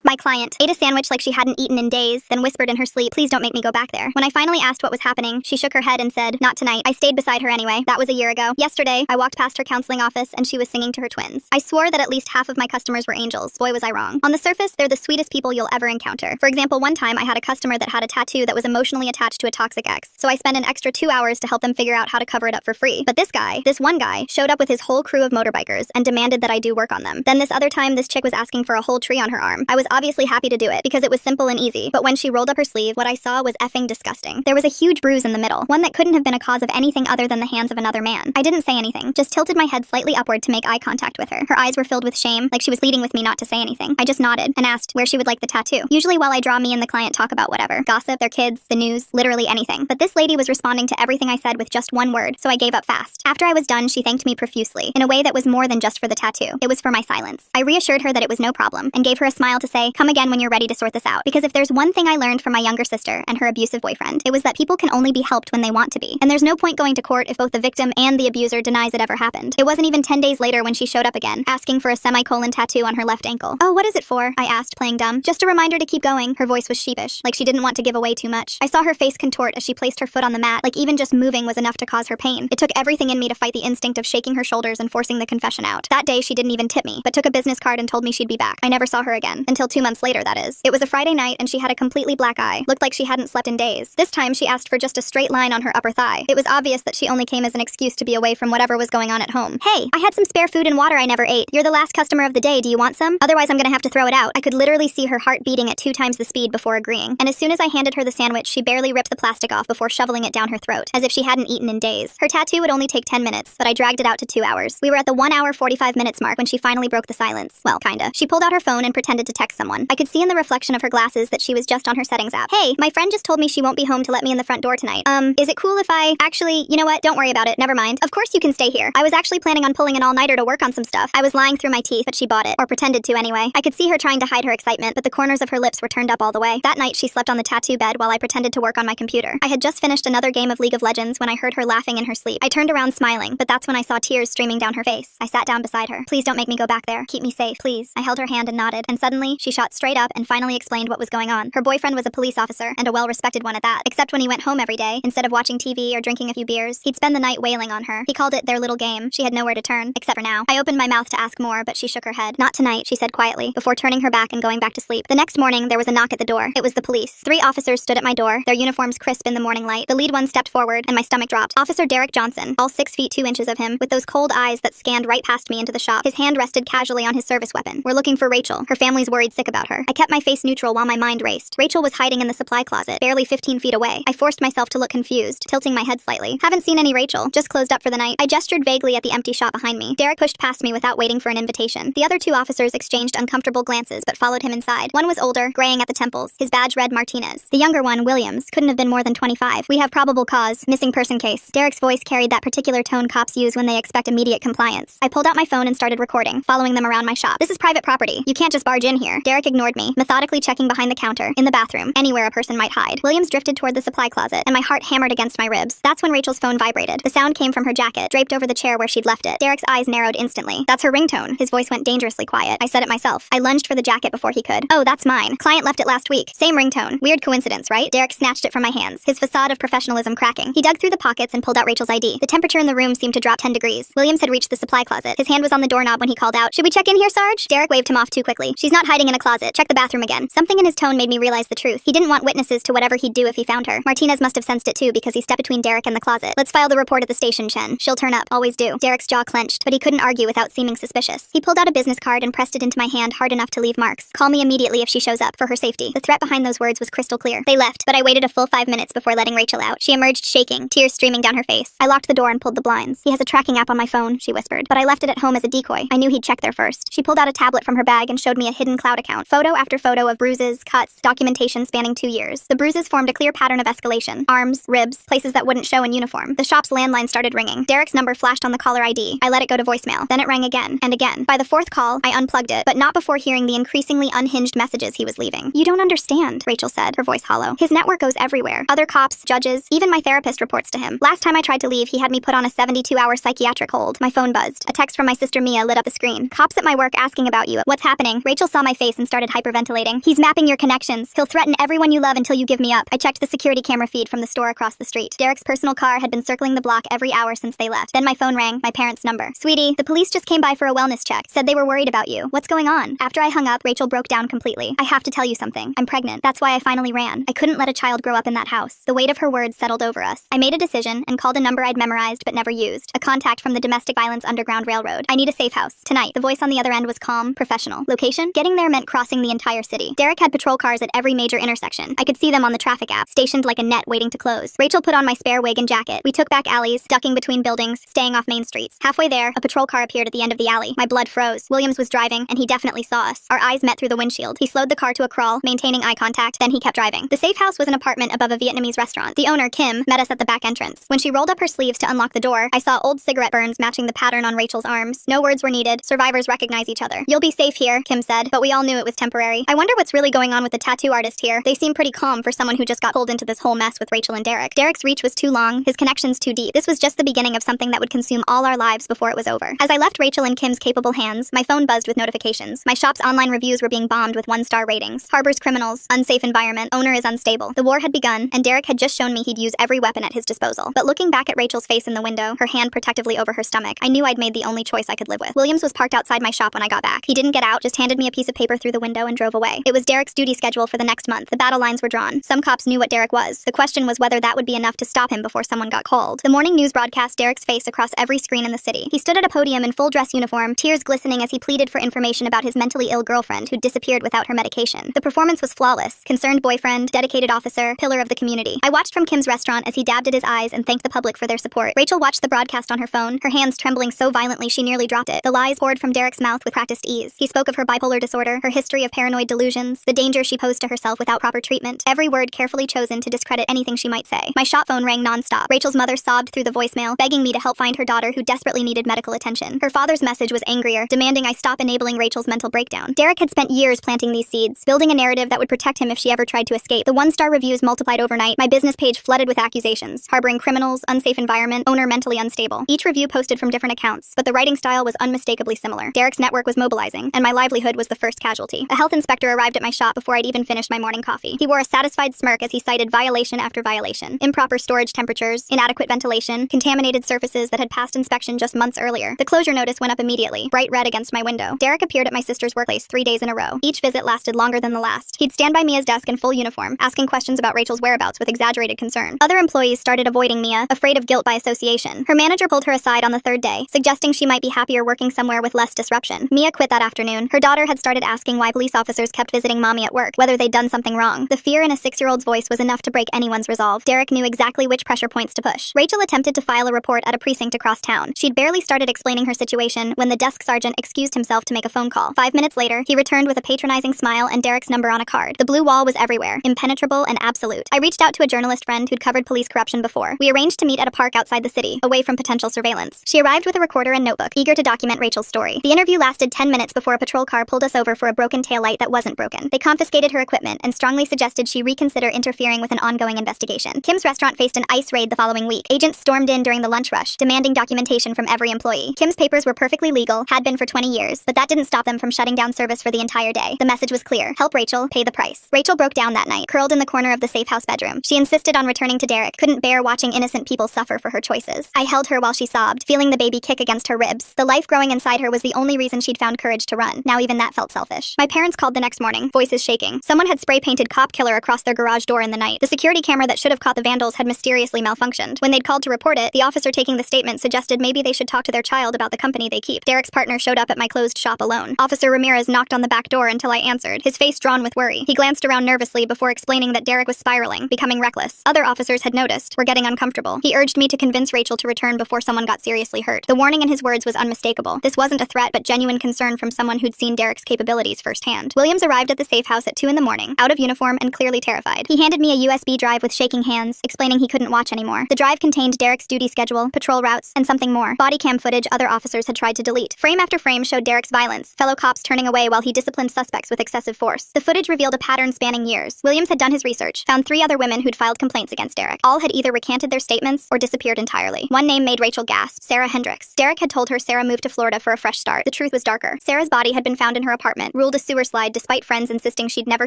My client ate a sandwich like she hadn't eaten in days, then whispered in her sleep, "Please don't make me go back there." When I finally asked what was happening, she shook her head and said, "Not tonight." I stayed beside her anyway. That was a year ago. Yesterday, I walked past her counseling office and she was singing to her twins. I swore that at least half of my customers were angels. Boy, was I wrong. On the surface, they're the sweetest people you'll ever encounter. For example, one time I had a customer that had a tattoo that was emotionally attached to a toxic ex, so I spent an extra 2 hours to help them figure out how to cover it up for free. But this one guy, showed up with his whole crew of motorbikers and demanded that I do work on them. Then this other time, this chick was asking for a whole tree on her arm. I was obviously happy to do it because it was simple and easy, but when she rolled up her sleeve, what I saw was effing disgusting. There was a huge bruise in the middle, one that couldn't have been a cause of anything other than the hands of another man. I didn't say anything, just tilted my head slightly upward to make eye contact with her. Her eyes were filled with shame, like she was pleading with me not to say anything. I just nodded and asked where she would like the tattoo. Usually while I draw, me and the client talk about whatever. Gossip, their kids, the news, literally anything. But this lady was responding to everything I said with just one word, so I gave up fast. After I was done, she thanked me profusely, in a way that was more than just for the tattoo. It was for my silence. I reassured her that it was no problem, and gave her a smile to say, "Come again when you're ready to sort this out." Because if there's one thing I learned from my younger sister and her abusive boyfriend, it was that people can only be helped when they want to be. And there's no point going to court if both the victim and the abuser denies it ever happened. It wasn't even 10 days later when she showed up again, asking for a semicolon tattoo on her left ankle. "Oh, what is it for?" I asked, playing dumb. "Just a reminder to keep going." Her voice was sheepish, like she didn't want to give away too much. I saw her face contort as she placed her foot on the mat, like even just moving was enough to cause her pain. It took everything in me to fight the instinct of shaking her shoulders and forcing the confession out. That day, she didn't even tip me, but took a business card and told me she'd be back. I never saw her again. Until 2 months later, that is. It was a Friday night and she had a completely black eye. Looked like she hadn't slept in days. This time, she asked for just a straight line on her upper thigh. It was obvious that she only came as an excuse to be away from whatever was going on at home. "Hey, I had some spare food and water I never ate. You're the last customer of the day. Do you want some? Otherwise, I'm gonna have to throw it out." I could literally see her heart beating at 2 times the speed before agreeing. And as soon as I handed her the sandwich, she barely ripped the plastic off before shoveling it down her throat, as if she hadn't eaten in days. Her tattoo would only take 10 minutes, but I dragged it out to 2 hours. We were at the 1 hour 45 minutes mark when she finally broke the silence. Well, kinda. She pulled out her phone and pretended to text someone. I could see in the reflection of her glasses that she was just on her settings app. "Hey, my friend just told me she won't be home to let me in the front door tonight. Is it cool if actually, you know what? Don't worry about it. Never mind. Of course you can stay here. I was actually planning on pulling an all-nighter to work on some stuff." I was lying through my teeth, but she bought it, or pretended to anyway. I could see her trying to hide her excitement, but the corners of her lips were turned up all the way. That night, she slept on the tattoo bed while I pretended to work on my computer. I had just finished another game of League of Legends when I heard her laughing in her sleep. I turned around smiling, but that's when I saw tears streaming down her face. I sat down beside her. "Please don't make me go back there. Keep me safe, please." I held her hand and nodded, and suddenly, she shot straight up and finally explained what was going on. Her boyfriend was a police officer, and a well-respected one at that. Except when he went home every day, instead of watching TV or drinking a few beers, he'd spend the night wailing on her. He called it their little game. She had nowhere to turn, except for now. I opened my mouth to ask more, but she shook her head. "Not tonight," she said quietly, before turning her back and going back to sleep. The next morning, there was a knock at the door. It was the police. 3 officers stood at my door, their uniforms crisp in the morning light. The lead one stepped forward, and my stomach dropped. Officer Derek Johnson, all 6 feet 2 inches of him, with those cold eyes that scanned right past me into the shop. His hand rested casually on his service weapon. "We're looking for Rachel. Her family's worried sick about her." I kept my face neutral while my mind raced. Rachel was hiding in the supply closet, barely 15 feet away. I forced myself to look confused, tilting my head slightly. "Haven't seen any Rachel. Just closed up for the night." I gestured vaguely at the empty shop behind me. Derek pushed past me without waiting for an invitation. The other 2 officers exchanged uncomfortable glances but followed him inside. One was older, graying at the temples. His badge read Martinez. The younger one, Williams, couldn't have been more than 25. "We have probable cause. Missing person case." Derek's voice carried that particular tone cops use when they expect immediate compliance. I pulled out my phone and started recording, following them around my shop. "This is private property. You can't just barge in here." Derek ignored me, methodically checking behind the counter, in the bathroom, anywhere a person might hide. Williams drifted toward the supply closet, and my heart hammered against my ribs. That's when Rachel's phone vibrated. The sound came from her jacket, draped over the chair where she'd left it. Derek's eyes narrowed instantly. "That's her ringtone." His voice went dangerously quiet. I said it myself. I lunged for the jacket before he could. "Oh, that's mine. Client left it last week. Same ringtone. Weird coincidence, right?" Derek snatched it from my hands, his facade of professionalism cracking. He dug through the pockets and pulled out Rachel's ID. The temperature in the room seemed to drop 10 degrees. Williams had reached the supply closet. His hand was on the doorknob when he called out, "Should we check in here, Sarge?" Derek waved him off too quickly. "She's not hiding in a closet. Check the bathroom again." Something in his tone made me realize the truth. He didn't want witnesses to whatever he'd do if he found her. Martinez must have sensed it too because he stepped between Derek and the closet. "Let's file the report at the station, Chen. She'll turn up. Always do." Derek's jaw clenched, but he couldn't argue without seeming suspicious. He pulled out a business card and pressed it into my hand hard enough to leave marks. "Call me immediately if she shows up, for her safety." The threat behind those words was crystal clear. They left, but I waited a full 5 minutes before letting Rachel out. She emerged shaking, tears streaming down her face. I locked the door and pulled the blinds. "He has a tracking app on my phone," she whispered, "but I left it at home as a decoy. I knew he'd check there first." She pulled out a tablet from her bag and showed me a hidden cloud account. Photo after photo of bruises, cuts, documentation spanning 2 years. The bruises formed a clear pattern of escalation. Arms, ribs, places that wouldn't show in uniform. The shop's landline started ringing. Derek's number flashed on the caller ID. I let it go to voicemail. Then it rang again and again. By the 4th call, I unplugged it, but not before hearing the increasingly unhinged messages he was leaving. "You don't understand," Rachel said, her voice hollow. "His network goes everywhere. Other cops, judges, even my therapist reports to him. Last time I tried to leave, he had me put on a 72-hour psychiatric hold." My phone buzzed. A text from my sister Mia lit up the screen. "Cops at my work asking about you. What's happening?" Rachel saw my face voice and started hyperventilating. He's mapping your connections. He'll threaten everyone you love until you give me up. I checked the security camera feed from the store across the street. Derek's personal car had been circling the block every hour since they left. Then my phone rang, my parents' number. Sweetie, the police just came by for a wellness check. Said they were worried about you. What's going on? After I hung up, Rachel broke down completely. I have to tell you something. I'm pregnant. That's why I finally ran. I couldn't let a child grow up in that house. The weight of her words settled over us. I made a decision and called a number I'd memorized but never used. A contact from the Domestic Violence Underground Railroad. I need a safe house. Tonight. The voice on the other end was calm, professional. Location? Getting there meant crossing the entire city. Derek had patrol cars at every major intersection. I could see them on the traffic app, stationed like a net waiting to close. Rachel put on my spare wig and jacket. We took back alleys, ducking between buildings, staying off main streets. Halfway there, a patrol car appeared at the end of the alley. My blood froze. Williams was driving, and he definitely saw us. Our eyes met through the windshield. He slowed the car to a crawl, maintaining eye contact, then he kept driving. The safe house was an apartment above a Vietnamese restaurant. The owner, Kim, met us at the back entrance. When she rolled up her sleeves to unlock the door, I saw old cigarette burns matching the pattern on Rachel's arms. No words were needed. Survivors recognize each other. You'll be safe here, Kim said, but we all knew it was temporary. I wonder what's really going on with the tattoo artist here. They seem pretty calm for someone who just got pulled into this whole mess with Rachel and Derek. Derek's reach was too long, his connections too deep. This was just the beginning of something that would consume all our lives before it was over. As I left Rachel in Kim's capable hands, my phone buzzed with notifications. My shop's online reviews were being bombed with 1-star ratings. Harbors criminals, unsafe environment, owner is unstable. The war had begun, and Derek had just shown me he'd use every weapon at his disposal. But looking back at Rachel's face in the window, her hand protectively over her stomach, I knew I'd made the only choice I could live with. Williams was parked outside my shop when I got back. He didn't get out, just handed me a piece of paper through the window and drove away. It was Derek's duty schedule for the next month. The battle lines were drawn. Some cops knew what Derek was. The question was whether that would be enough to stop him before someone got called. The morning news broadcast Derek's face across every screen in the city. He stood at a podium in full dress uniform, tears glistening as he pleaded for information about his mentally ill girlfriend who disappeared without her medication. The performance was flawless. Concerned boyfriend, dedicated officer, pillar of the community. I watched from Kim's restaurant as he dabbed at his eyes and thanked the public for their support. Rachel watched the broadcast on her phone, her hands trembling so violently she nearly dropped it. The lies poured from Derek's mouth with practiced ease. He spoke of her bipolar disorder, her history of paranoid delusions, the danger she posed to herself without proper treatment. Every word carefully chosen to discredit anything she might say. My shop phone rang nonstop. Rachel's mother sobbed through the voicemail, begging me to help find her daughter who desperately needed medical attention. Her father's message was angrier, demanding I stop enabling Rachel's mental breakdown. Derek had spent years planting these seeds, building a narrative that would protect him if she ever tried to escape. The 1-star reviews multiplied overnight, my business page flooded with accusations, harboring criminals, unsafe environment, owner mentally unstable. Each review posted from different accounts, but the writing style was unmistakably similar. Derek's network was mobilizing, and my livelihood was the first casualty. A health inspector arrived at my shop before I'd even finished my morning coffee. He wore a satisfied smirk as he cited violation after violation. Improper storage temperatures, inadequate ventilation, contaminated surfaces that had passed inspection just months earlier. The closure notice went up immediately, bright red against my window. Derek appeared at my sister's workplace 3 days in a row. Each visit lasted longer than the last. He'd stand by Mia's desk in full uniform, asking questions about Rachel's whereabouts with exaggerated concern. Other employees started avoiding Mia, afraid of guilt by association. Her manager pulled her aside on the 3rd day, suggesting she might be happier working somewhere with less disruption. Mia quit that afternoon. Her daughter had started asking why police officers kept visiting Mommy at work, whether they'd done something wrong. The fear in a 6-year-old's voice was enough to break anyone's resolve. Derek knew exactly which pressure points to push. Rachel attempted to file a report at a precinct across town. She'd barely started explaining her situation when the desk sergeant excused himself to make a phone call. 5 minutes later, he returned with a patronizing smile and Derek's number on a card. The blue wall was everywhere, impenetrable and absolute. I reached out to a journalist friend who'd covered police corruption before. We arranged to meet at a park outside the city, away from potential surveillance. She arrived with a recorder and notebook, eager to document Rachel's story. The interview lasted 10 minutes before a patrol car pulled us over for a broken taillight that wasn't broken. They confiscated her equipment and strongly suggested she reconsider interfering with an ongoing investigation. Kim's restaurant faced an ICE raid the following week. Agents stormed in during the lunch rush, demanding documentation from every employee. Kim's papers were perfectly legal, had been for 20 years, but that didn't stop them from shutting down service for the entire day. The message was clear. Help Rachel, pay the price. Rachel broke down that night, curled in the corner of the safe house bedroom. She insisted on returning to Derek, couldn't bear watching innocent people suffer for her choices. I held her while she sobbed, feeling the baby kick against her ribs. The life growing inside her was the only reason she'd found courage to run. Now even that felt selfish. My parents called the next morning, voices shaking. Someone had spray-painted cop killer across their garage door in the night. The security camera that should have caught the vandals had mysteriously malfunctioned. When they'd called to report it, the officer taking the statement suggested maybe they should talk to their child about the company they keep. Derek's partner showed up at my closed shop alone. Officer Ramirez knocked on the back door until I answered, his face drawn with worry. He glanced around nervously before explaining that Derek was spiraling, becoming reckless. Other officers had noticed, were getting uncomfortable. He urged me to convince Rachel to return before someone got seriously hurt. The warning in his words was unmistakable. This wasn't a threat, but genuine concern from someone who'd seen Derek's capabilities firsthand. Williams arrived at the safe house at 2 in the morning, out of uniform and clearly terrified. He handed me a USB drive with shaking hands, explaining he couldn't watch anymore. The drive contained Derek's duty schedule, patrol routes, and something more. Body cam footage other officers had tried to delete. Frame after frame showed Derek's violence, fellow cops turning away while he disciplined suspects with excessive force. The footage revealed a pattern spanning years. Williams had done his research, found 3 other women who'd filed complaints against Derek. All had either recanted their statements or disappeared entirely. One name made Rachel gasp, Sarah Hendricks. Derek had told her Sarah moved to Florida for a fresh start. The truth was darker. Sarah's body had been found in her apartment, ruled ruled a sewer slide despite friends insisting she'd never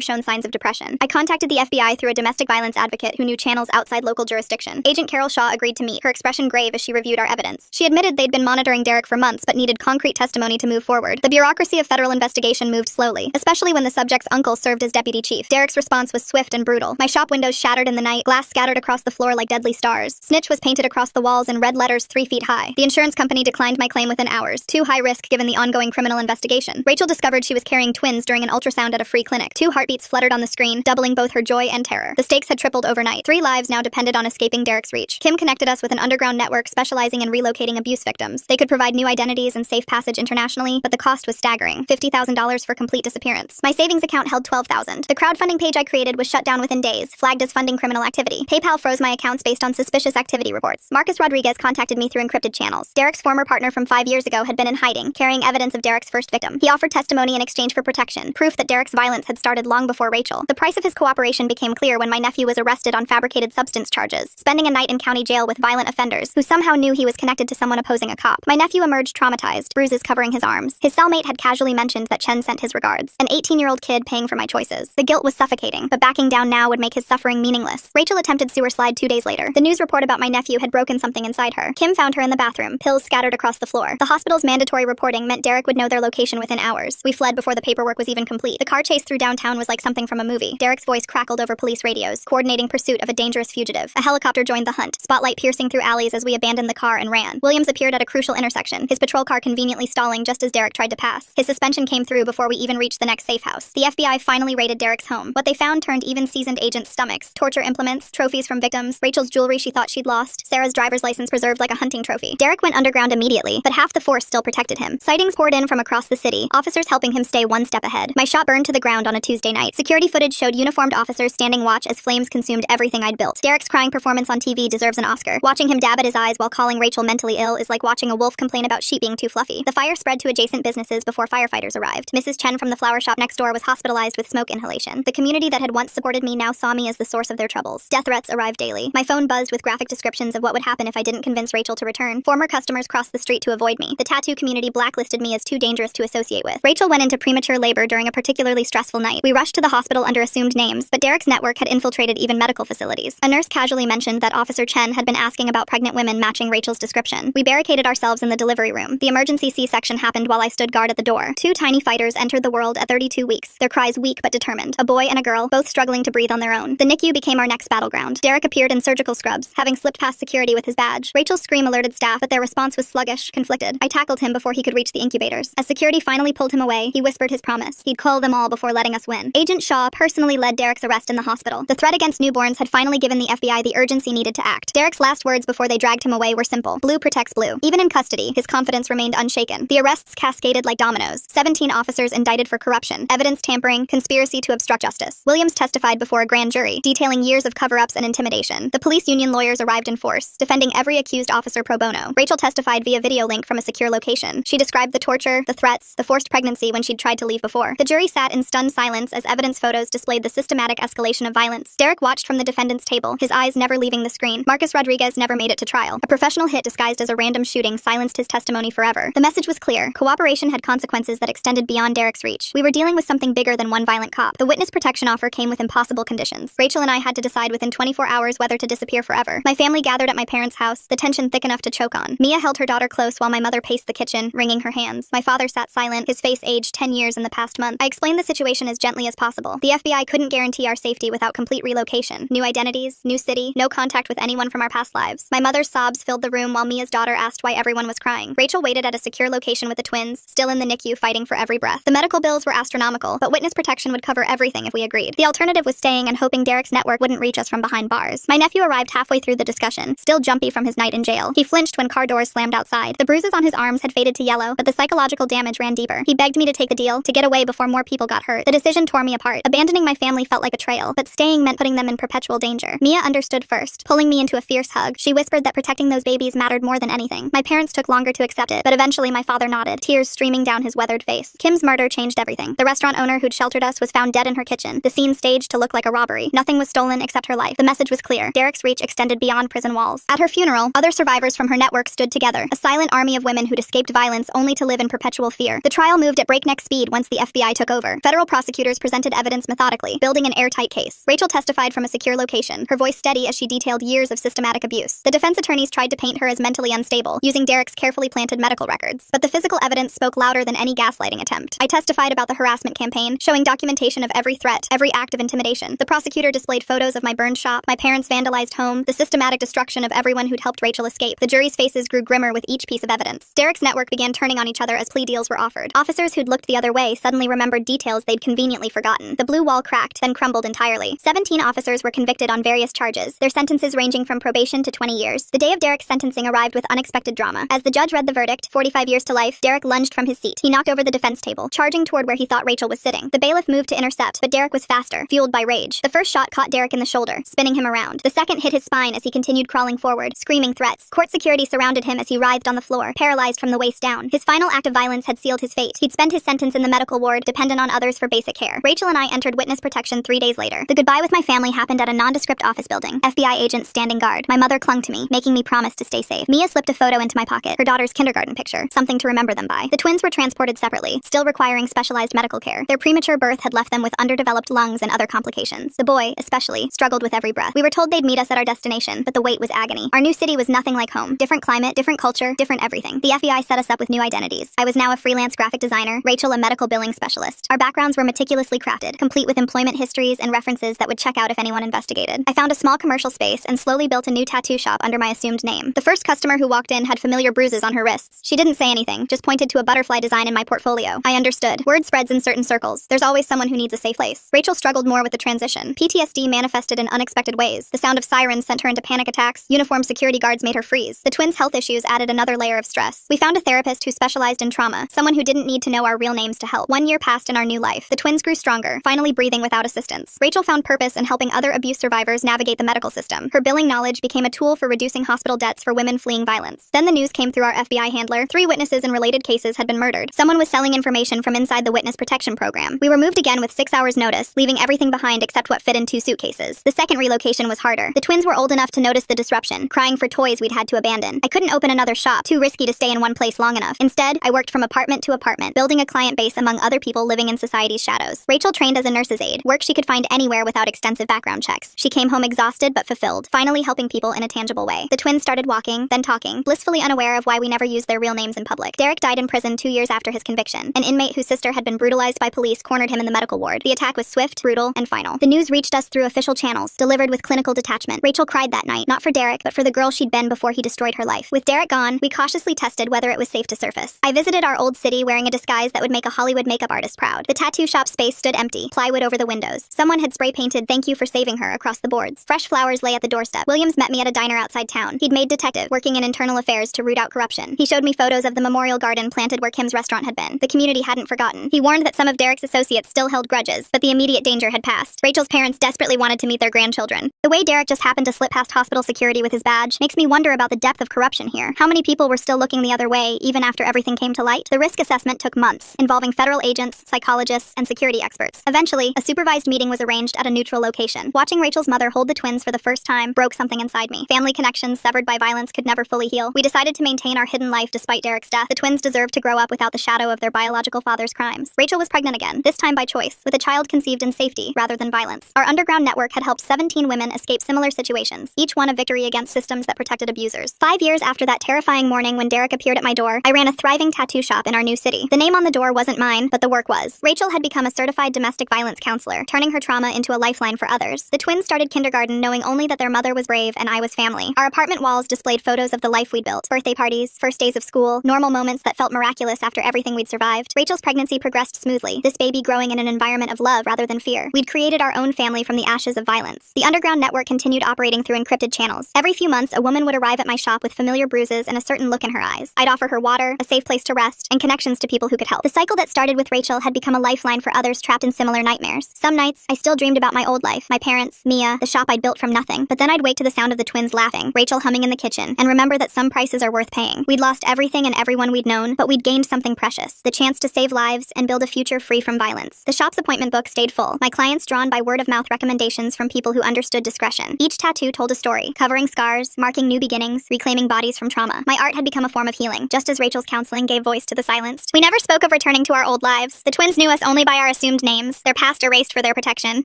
shown signs of depression. I contacted the FBI through a domestic violence advocate who knew channels outside local jurisdiction. Agent Carol Shaw agreed to meet, her expression grave as she reviewed our evidence. She admitted they'd been monitoring Derek for months but needed concrete testimony to move forward. The bureaucracy of federal investigation moved slowly, especially when the subject's uncle served as deputy chief. Derek's response was swift and brutal. My shop windows shattered in the night, glass scattered across the floor like deadly stars. Snitch was painted across the walls in red letters 3 feet high. The insurance company declined my claim within hours. Too high risk given the ongoing criminal investigation. Rachel discovered she was carrying twins during an ultrasound at a free clinic. 2 heartbeats fluttered on the screen, doubling both her joy and terror. The stakes had tripled overnight. 3 lives now depended on escaping Derek's reach. Kim connected us with an underground network specializing in relocating abuse victims. They could provide new identities and safe passage internationally, but the cost was staggering. $50,000 for complete disappearance. My savings account held $12,000. The crowdfunding page I created was shut down within days, flagged as funding criminal activity. PayPal froze my accounts based on suspicious activity reports. Marcus Rodriguez contacted me through encrypted channels. Derek's former partner from 5 years ago had been in hiding, carrying evidence of Derek's first victim. He offered testimony in exchange for protection, proof that Derek's violence had started long before Rachel. The price of his cooperation became clear when my nephew was arrested on fabricated substance charges, spending a night in county jail with violent offenders who somehow knew he was connected to someone opposing a cop. My nephew emerged traumatized, bruises covering his arms. His cellmate had casually mentioned that Chen sent his regards. An 18-year-old kid paying for my choices. The guilt was suffocating, but backing down now would make his suffering meaningless. Rachel attempted sewer slide 2 days later. The news report about my nephew had broken something inside her. Kim found her in the bathroom, pills scattered across the floor. The hospital's mandatory reporting meant Derek would know their location within hours. We fled before the paperwork was even complete. The car chase through downtown was like something from a movie. Derek's voice crackled over police radios, coordinating pursuit of a dangerous fugitive. A helicopter joined the hunt, spotlight piercing through alleys as we abandoned the car and ran. Williams appeared at a crucial intersection, his patrol car conveniently stalling just as Derek tried to pass. His suspension came through before we even reached the next safe house. The FBI finally raided Derek's home. What they found turned even seasoned agents' stomachs. Torture implements, trophies from victims, Rachel's jewelry she thought she'd lost, Sarah's driver's license preserved like a hunting trophy. Derek went underground immediately, but half the force still protected him. Sightings poured in from across the city, officers helping him stay one step ahead. My shop burned to the ground on a Tuesday night. Security footage showed uniformed officers standing watch as flames consumed everything I'd built. Derek's crying performance on TV deserves an Oscar. Watching him dab at his eyes while calling Rachel mentally ill is like watching a wolf complain about sheep being too fluffy. The fire spread to adjacent businesses before firefighters arrived. Mrs. Chen from the flower shop next door was hospitalized with smoke inhalation. The community that had once supported me now saw me as the source of their troubles. Death threats arrived daily. My phone buzzed with graphic descriptions of what would happen if I didn't convince Rachel to return. Former customers crossed the street to avoid me. The tattoo community blacklisted me as too dangerous to associate with. Rachel went into premature labor during a particularly stressful night. We rushed to the hospital under assumed names, but Derek's network had infiltrated even medical facilities. A nurse casually mentioned that Officer Chen had been asking about pregnant women matching Rachel's description. We barricaded ourselves in the delivery room. The emergency C-section happened while I stood guard at the door. 2 tiny fighters entered the world at 32 weeks, their cries weak but determined. A boy and a girl, both struggling to breathe on their own. The NICU became our next battleground. Derek appeared in surgical scrubs, having slipped past security with his badge. Rachel's scream alerted staff, but their response was sluggish, conflicted. I tackled him before he could reach the incubators. As security finally pulled him away, he whispered his promise. He'd cull them all before letting us win. Agent Shaw personally led Derek's arrest in the hospital. The threat against newborns had finally given the FBI the urgency needed to act. Derek's last words before they dragged him away were simple. Blue protects blue. Even in custody, his confidence remained unshaken. The arrests cascaded like dominoes. 17 officers indicted for corruption, evidence tampering, conspiracy to obstruct justice. Williams testified before a grand jury, detailing years of cover-ups and intimidation. The police union lawyers arrived in force, defending every accused officer pro bono. Rachel testified via video link from a secure location. She described the torture, the threats, the forced pregnancy when she'd tried to leave before. The jury sat in stunned silence as evidence photos displayed the systematic escalation of violence. Derek watched from the defendant's table, his eyes never leaving the screen. Marcus Rodriguez never made it to trial. A professional hit disguised as a random shooting silenced his testimony forever. The message was clear. Cooperation had consequences that extended beyond Derek's reach. We were dealing with something bigger than one violent cop. The witness protection offer came with impossible conditions. Rachel and I had to decide within 24 hours whether to disappear forever. My family gathered at my parents' house, the tension thick enough to choke on. Mia held her daughter close while my mother paced the kitchen, wringing her hands. My father sat silent, his face aged 10 years in the past month. I explained the situation as gently as possible. The FBI couldn't guarantee our safety without complete relocation. New identities, new city, no contact with anyone from our past lives. My mother's sobs filled the room while Mia's daughter asked why everyone was crying. Rachel waited at a secure location with the twins, still in the NICU fighting for every breath. The medical bills were astronomical, but witness protection would cover everything if we agreed. The alternative was staying and hoping Derek's network wouldn't reach us from behind bars. My nephew arrived halfway through the discussion, still jumpy from his night in jail. He flinched when car doors slammed outside. The bruises on his arms had faded to yellow, but the psychological damage ran deeper. He begged me to take the deal, to get away before more people got hurt. The decision tore me apart. Abandoning my family felt like betrayal, but staying meant putting them in perpetual danger. Mia understood first, pulling me into a fierce hug. She whispered that protecting those babies mattered more than anything. My parents took longer to accept it, but eventually my father nodded, tears streaming down his weathered face. Kim's murder changed everything. The restaurant owner who'd sheltered us was found dead in her kitchen, the scene staged to look like a robbery. Nothing was stolen except her life. The message was clear. Derek's reach extended beyond prison walls. At her funeral, other survivors from her network stood together, a silent army of women who'd escaped violence only to live in perpetual fear. The trial moved at breakneck speed disappeared once the FBI took over. Federal prosecutors presented evidence methodically, building an airtight case. Rachel testified from a secure location, her voice steady as she detailed years of systematic abuse. The defense attorneys tried to paint her as mentally unstable, using Derek's carefully planted medical records. But the physical evidence spoke louder than any gaslighting attempt. I testified about the harassment campaign, showing documentation of every threat, every act of intimidation. The prosecutor displayed photos of my burned shop, my parents' vandalized home, the systematic destruction of everyone who'd helped Rachel escape. The jury's faces grew grimmer with each piece of evidence. Derek's network began turning on each other as plea deals were offered. Officers who'd looked the other way suddenly remembered details they'd conveniently forgotten. The blue wall cracked, then crumbled entirely. 17 officers were convicted on various charges, their sentences ranging from probation to 20 years. The day of Derek's sentencing arrived with unexpected drama. As the judge read the verdict, 45 years to life, Derek lunged from his seat. He knocked over the defense table, charging toward where he thought Rachel was sitting. The bailiff moved to intercept, but Derek was faster, fueled by rage. The first shot caught Derek in the shoulder, spinning him around. The second hit his spine as he continued crawling forward, screaming threats. Court security surrounded him as he writhed on the floor, paralyzed from the waist down. His final act of violence had sealed his fate. He'd spend his sentence in the medical ward, dependent on others for basic care. Rachel and I entered witness protection 3 days later. The goodbye with my family happened at a nondescript office building. FBI agents standing guard. My mother clung to me, making me promise to stay safe. Mia slipped a photo into my pocket, her daughter's kindergarten picture, something to remember them by. The twins were transported separately, still requiring specialized medical care. Their premature birth had left them with underdeveloped lungs and other complications. The boy, especially, struggled with every breath. We were told they'd meet us at our destination, but the wait was agony. Our new city was nothing like home. Different climate, different culture, different everything. The FBI set us up with new identities. I was now a freelance graphic designer, Rachel a medical billing specialist. Our backgrounds were meticulously crafted, complete with employment histories and references that would check out if anyone investigated. I found a small commercial space and slowly built a new tattoo shop under my assumed name. The first customer who walked in had familiar bruises on her wrists. She didn't say anything, just pointed to a butterfly design in my portfolio. I understood. Word spreads in certain circles. There's always someone who needs a safe place. Rachel struggled more with the transition. PTSD manifested in unexpected ways. The sound of sirens sent her into panic attacks. Uniformed security guards made her freeze. The twins' health issues added another layer of stress. We found a therapist who specialized in trauma, someone who didn't need to know our real names to help. 1 year passed in our new life. The twins grew stronger, finally breathing without assistance. Rachel found purpose in helping other abuse survivors navigate the medical system. Her billing knowledge became a tool for reducing hospital debts for women fleeing violence. Then the news came through our FBI handler. 3 witnesses in related cases had been murdered. Someone was selling information from inside the witness protection program. We were moved again with 6 hours notice, leaving everything behind except what fit in 2 suitcases. The second relocation was harder. The twins were old enough to notice the disruption, crying for toys we'd had to abandon. I couldn't open another shop, too risky to stay in one place long enough. Instead, I worked from apartment to apartment, building a client base among other people living in society's shadows. Rachel trained as a nurse's aide, work she could find anywhere without extensive background checks. She came home exhausted but fulfilled, finally helping people in a tangible way. The twins started walking, then talking, blissfully unaware of why we never used their real names in public. Derek died in prison 2 years after his conviction. An inmate whose sister had been brutalized by police cornered him in the medical ward. The attack was swift, brutal, and final. The news reached us through official channels, delivered with clinical detachment. Rachel cried that night, not for Derek, but for the girl she'd been before he destroyed her life. With Derek gone, we cautiously tested whether it was safe to surface. I visited our old city wearing a disguise that would make a Hollywood makeup artist proud. The tattoo shop space stood empty, plywood over the windows. Someone had spray painted "Thank you for saving her" across the boards. Fresh flowers lay at the doorstep. Williams met me at a diner outside town. He'd made detective, working in internal affairs to root out corruption. He showed me photos of the memorial garden planted where Kim's restaurant had been. The community hadn't forgotten. He warned that some of Derek's associates still held grudges, but the immediate danger had passed. Rachel's parents desperately wanted to meet their grandchildren. The way Derek just happened to slip past hospital security with his badge makes me wonder about the depth of corruption here. How many people were still looking the other way, even after everything came to light? The risk assessment took months, involving federal agents, psychologists, and security experts. Eventually, a supervised meeting was arranged at a neutral location. Watching Rachel's mother hold the twins for the first time broke something inside me. Family connections severed by violence could never fully heal. We decided to maintain our hidden life despite Derek's death. The twins deserved to grow up without the shadow of their biological father's crimes. Rachel was pregnant again, this time by choice, with a child conceived in safety rather than violence. Our underground network had helped 17 women escape similar situations, each one a victory against systems that protected abusers. 5 years after that terrifying morning when Derek appeared at my door, I ran a thriving tattoo shop in our new city. The name on the door wasn't mine, but the work was. Rachel had become a certified domestic violence counselor, turning her trauma into a lifeline for others. The twins started kindergarten knowing only that their mother was brave and I was family. Our apartment walls displayed photos of the life we'd built. Birthday parties, first days of school, normal moments that felt miraculous after everything we'd survived. Rachel's pregnancy progressed smoothly, this baby growing in an environment of love rather than fear. We'd created our own family from the ashes of violence. The underground network continued operating through encrypted channels. Every few months, a woman would arrive at my shop with familiar bruises and a certain look in her eyes. I'd offer her water, a safe place to rest, and connections to people who could help. The cycle that started with Rachel had become a lifeline for others trapped in similar nightmares. Some nights, I still dreamed about my old life, my parents, Mia, the shop I'd built from nothing. But then I'd wake to the sound of the twins laughing, Rachel humming in the kitchen, and remember that some prices are worth paying. We'd lost everything and everyone we'd known, but we'd gained something precious, the chance to save lives and build a future free from violence. The shop's appointment book stayed full, my clients drawn by word-of-mouth recommendations from people who understood discretion. Each tattoo told a story, covering scars, marking new beginnings, reclaiming bodies from trauma. My art had become a form of healing, just as Rachel's counseling gave voice to the silenced. We never spoke of returning to our our old lives. The twins knew us only by our assumed names, their past erased for their protection.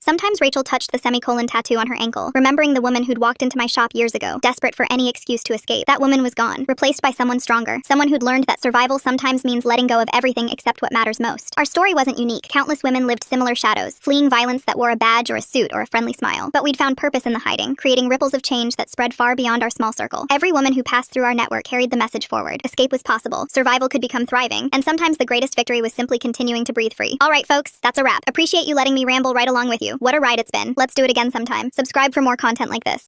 Sometimes Rachel touched the semicolon tattoo on her ankle, remembering the woman who'd walked into my shop years ago, desperate for any excuse to escape. That woman was gone, replaced by someone stronger, someone who'd learned that survival sometimes means letting go of everything except what matters most. Our story wasn't unique. Countless women lived similar shadows, fleeing violence that wore a badge or a suit or a friendly smile. But we'd found purpose in the hiding, creating ripples of change that spread far beyond our small circle. Every woman who passed through our network carried the message forward. Escape was possible, survival could become thriving, and sometimes the greatest victory was simply continuing to breathe free. Alright folks, that's a wrap. Appreciate you letting me ramble right along with you. What a ride it's been. Let's do it again sometime. Subscribe for more content like this.